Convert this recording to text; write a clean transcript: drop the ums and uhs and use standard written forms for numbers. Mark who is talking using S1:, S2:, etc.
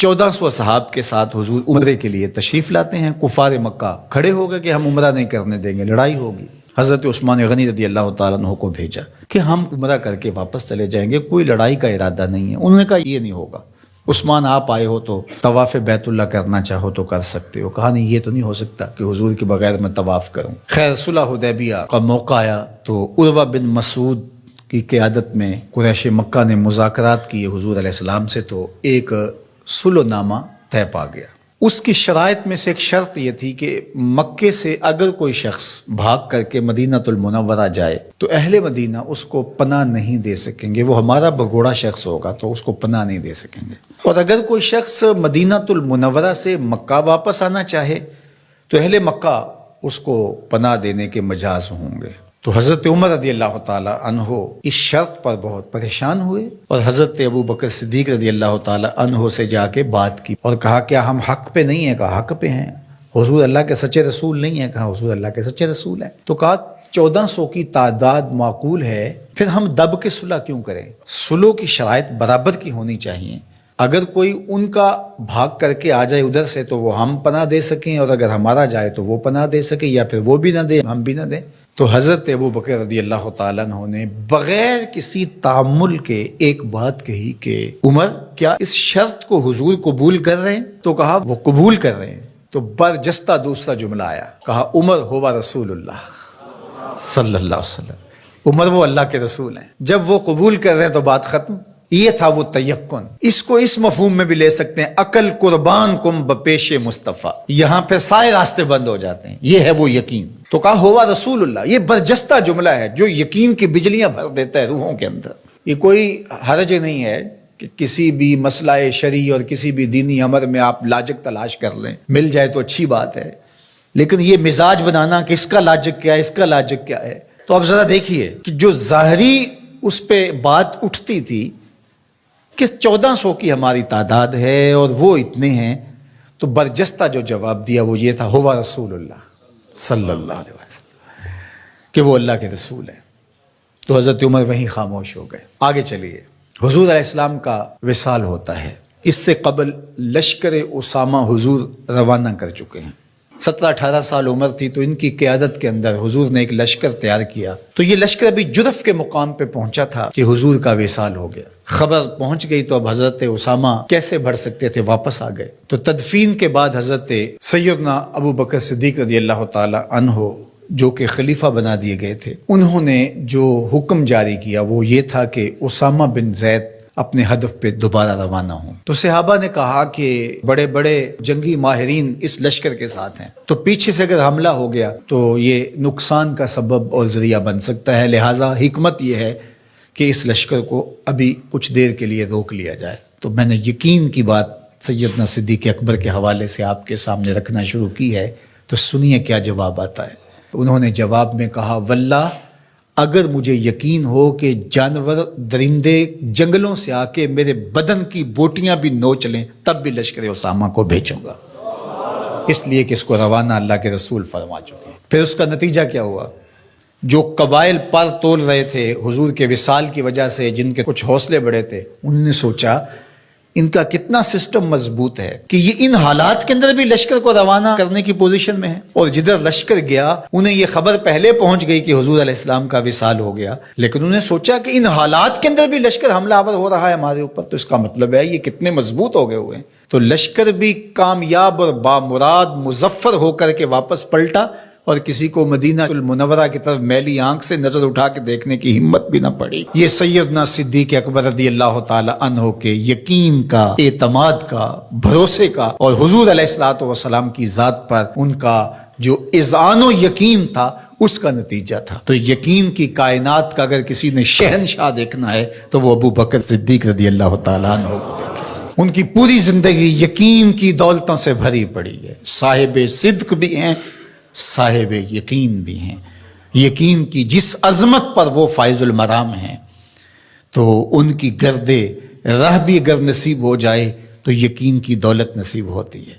S1: 1400 صحاب کے ساتھ حضور عمرے کے لیے تشریف لاتے ہیں. کفار مکہ کھڑے ہو گئے کہ ہم عمرہ نہیں کرنے دیں گے، لڑائی ہوگی. حضرت عثمان غنی رضی اللہ تعالیٰ عنہ کو بھیجا کہ ہم عمرہ کر کے واپس چلے جائیں گے، کوئی لڑائی کا ارادہ نہیں ہے. انہوں نے کہا یہ نہیں ہوگا. عثمان آپ آئے ہو تو طواف بیت اللہ کرنا چاہو تو کر سکتے ہو. کہا نہیں، یہ تو نہیں ہو سکتا کہ حضور کے بغیر میں طواف کروں. خیر صلح حدیبیہ کا موقع آیا تو عروہ بن مسعود کی قیادت میں قریش مکہ نے مذاکرات کیے حضور علیہ السلام سے، تو ایک صلح نامہ طے پا گیا. اس کی شرائط میں سے ایک شرط یہ تھی کہ مکے سے اگر کوئی شخص بھاگ کر کے مدینہ المنورہ جائے تو اہل مدینہ اس کو پناہ نہیں دے سکیں گے. وہ ہمارا بگوڑا شخص ہوگا تو اس کو پناہ نہیں دے سکیں گے. اور اگر کوئی شخص مدینہ المنورہ سے مکہ واپس آنا چاہے تو اہل مکہ اس کو پناہ دینے کے مجاز ہوں گے. تو حضرت عمر رضی اللہ تعالیٰ عنہ اس شرط پر بہت پریشان ہوئے اور حضرت ابو بکر صدیق رضی اللہ تعالیٰ عنہ سے جا کے بات کی اور کہا کیا ہم حق پہ نہیں ہیں؟ کہا حق پہ ہیں. حضور اللہ کے سچے رسول نہیں ہیں؟ کہا حضور اللہ کے سچے رسول ہیں. تو کہا 1400 کی تعداد معقول ہے، پھر ہم دب کے صلح کیوں کریں؟ صلح کی شرائط برابر کی ہونی چاہیے. اگر کوئی ان کا بھاگ کر کے آ جائے ادھر سے تو وہ ہم پناہ دے سکیں، اور اگر ہمارا جائے تو وہ پناہ دے سکیں، یا پھر وہ بھی نہ دے ہم بھی نہ دیں. تو حضرت ابو بکر رضی اللہ تعالیٰ عنہ نے بغیر کسی تعامل کے ایک بات کہی کہ عمر کیا اس شرط کو حضور قبول کر رہے ہیں؟ تو کہا وہ قبول کر رہے ہیں. تو برجستہ دوسرا جملہ آیا، کہا عمر ہوا رسول اللہ صلی اللہ علیہ وسلم. عمر وہ اللہ کے رسول ہیں. جب وہ قبول کر رہے ہیں تو بات ختم. یہ تھا وہ تیقن. اس کو اس مفہوم میں بھی لے سکتے ہیں، عقل قربان کم بپیش مصطفیٰ. یہاں پہ سارے راستے بند ہو جاتے ہیں. یہ ہے وہ یقین. تو کہا ہوا رسول اللہ. یہ برجستہ جملہ ہے جو یقین کی بجلیاں بھر دیتا ہے روحوں کے اندر. یہ کوئی حرج نہیں ہے کہ کسی بھی مسئلہ شرعی اور کسی بھی دینی امر میں آپ لاجک تلاش کر لیں، مل جائے تو اچھی بات ہے. لیکن یہ مزاج بنانا کہ اس کا لاجک کیا ہے، اس کا لاجک کیا ہے. تو اب ذرا دیکھیے کہ جو ظاہری اس پہ بات اٹھتی تھی کہ 1400 کی ہماری تعداد ہے اور وہ اتنے ہیں، تو برجستہ جو جواب دیا وہ یہ تھا ہوا رسول اللہ صلی اللہ علیہ وسلم، کہ وہ اللہ کے رسول ہیں. تو حضرت عمر وہیں خاموش ہو گئے. آگے چلیے. حضور علیہ السلام کا وصال ہوتا ہے. اس سے قبل لشکر اسامہ حضور روانہ کر چکے ہیں. 17-18 سال عمر تھی تو ان کی قیادت کے اندر حضور نے ایک لشکر تیار کیا. تو یہ لشکر ابھی جرف کے مقام پہ پہنچا تھا کہ حضور کا وصال ہو گیا. خبر پہنچ گئی تو اب حضرت اسامہ کیسے بڑھ سکتے تھے، واپس آ گئے. تو تدفین کے بعد حضرت سیدنا ابو بکر صدیق رضی اللہ تعالی عنہ جو کہ خلیفہ بنا دیے گئے تھے، انہوں نے جو حکم جاری کیا وہ یہ تھا کہ اسامہ بن زید اپنے ہدف پہ دوبارہ روانہ ہوں. تو صحابہ نے کہا کہ بڑے بڑے جنگی ماہرین اس لشکر کے ساتھ ہیں، تو پیچھے سے اگر حملہ ہو گیا تو یہ نقصان کا سبب اور ذریعہ بن سکتا ہے. لہٰذا حکمت یہ ہے کہ اس لشکر کو ابھی کچھ دیر کے لیے روک لیا جائے. تو میں نے یقین کی بات سیدنا صدیق اکبر کے حوالے سے آپ کے سامنے رکھنا شروع کی ہے. تو سنیے کیا جواب آتا ہے. انہوں نے جواب میں کہا واللہ اگر مجھے یقین ہو کہ جانور درندے جنگلوں سے آ کے میرے بدن کی بوٹیاں بھی نوچ لیں تب بھی لشکر اسامہ کو بھیجوں گا، اس لیے کہ اس کو روانہ اللہ کے رسول فرما چکے ہیں. پھر اس کا نتیجہ کیا ہوا؟ جو قبائل پر تول رہے تھے حضور کے وصال کی وجہ سے، جن کے کچھ حوصلے بڑے تھے، انہوں نے سوچا ان کا کتنا سسٹم مضبوط ہے کہ یہ ان حالات کے اندر بھی لشکر کو روانہ کرنے کی پوزیشن میں ہے. اور جدھر لشکر گیا انہیں یہ خبر پہلے پہنچ گئی کہ حضور علیہ السلام کا وصال ہو گیا، لیکن انہوں نے سوچا کہ ان حالات کے اندر بھی لشکر حملہ آور ہو رہا ہے ہمارے اوپر، تو اس کا مطلب ہے یہ کتنے مضبوط ہو گئے ہوئے ہیں. تو لشکر بھی کامیاب اور بامراد مظفر ہو کر کے واپس پلٹا، اور کسی کو مدینہ المنورہ کی طرف میلی آنکھ سے نظر اٹھا کے دیکھنے کی ہمت بھی نہ پڑی. یہ سیدنا صدیق اکبر رضی اللہ تعالی عنہ کے یقین کا، اعتماد کا، بھروسے کا، اور حضور علیہ الصلوۃ والسلام کی ذات پر ان کا جو اذعان و یقین تھا اس کا نتیجہ تھا. تو یقین کی کائنات کا اگر کسی نے شہنشاہ دیکھنا ہے تو وہ ابو بکر صدیق رضی اللہ تعالی عنہ کو دیکھے. ان کی پوری زندگی یقین کی دولتوں سے بھری پڑی ہے. صاحب صدق بھی ہیں، صاحب یقین بھی ہیں. یقین کی جس عظمت پر وہ فائز المرام ہیں، تو ان کی گرد راہ بھی اگر نصیب ہو جائے تو یقین کی دولت نصیب ہوتی ہے.